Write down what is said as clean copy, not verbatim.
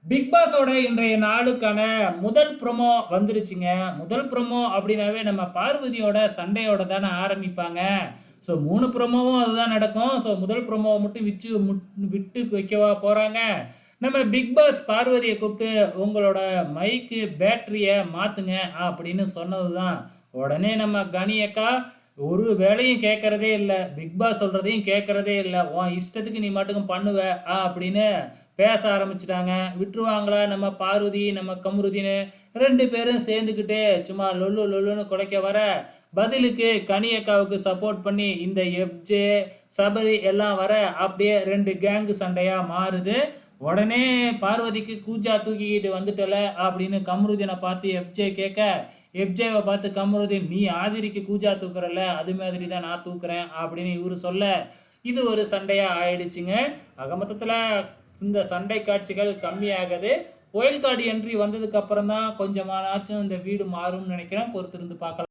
Big பாஸோட இன்றைய நாளுக்கான முதல் ப்ரோமோ வந்துருச்சுங்க. முதல் ப்ரோமோ அப்படின்னாவே நம்ம பார்வதியோட சண்டையோட தானே ஆரம்பிப்பாங்க. ஸோ 3 ப்ரோமோவும் அதுதான் நடக்கும். ஸோ முதல் ப்ரோமோவ மட்டும் விட்டு வைக்கவா போறாங்க? நம்ம பிக் பாஸ் பார்வதிய கூப்பிட்டு உங்களோட மைக்கு பேட்டரிய மாத்துங்க அப்படின்னு சொன்னது தான். உடனே நம்ம கனி அக்கா ஒரு வேலையும் கேட்கறதே இல்ல. பிக் பாஸ் சொல்றதையும் கேட்கறதே இல்ல. உன் இஷ்டத்துக்கு நீ பாட்டுக்கும் பண்ணுவ அப்படின்னு பேச ஆரம்பிச்சுட்டாங்க. விட்டுருவாங்களா நம்ம பார்வதி, நம்ம கமருதீன்னு 2 பேரும் சேர்ந்துக்கிட்டு சும்மா லொல்லு லொல்லுன்னு குலைக்க வர, பதிலுக்கு கனி அக்காவுக்கு சப்போர்ட் பண்ணி இந்த எஃப்ஜே, சபரி எல்லாம் வர அப்படியே 2 கேங்கு சண்டையா மாறுது. உடனே பார்வதிக்கு கூஜா தூக்கிக்கிட்டு வந்துட்டல அப்படின்னு கமருதீனை பார்த்து எஃப்ஜே கேட்க, எஃப்ஜேவை பார்த்து கமருதீன் நீ ஆதிரிக்கு கூஜா தூக்குறல அது மாதிரி தான் நான் தூக்குறேன் அப்படின்னு இவரு சொல்ல, இது ஒரு சண்டையா ஆயிடுச்சுங்க. ஆக மொத்தத்தில் இந்த சண்டை காட்சிகள் கம்மியாகுது. ஒயில் கார்டு என்ட்ரி வந்ததுக்கு அப்புறம் தான் கொஞ்சமானாச்சும் இந்த வீடு மாறும்னு நினைக்கிறேன். பொறுத்திருந்து பார்க்கலாம்.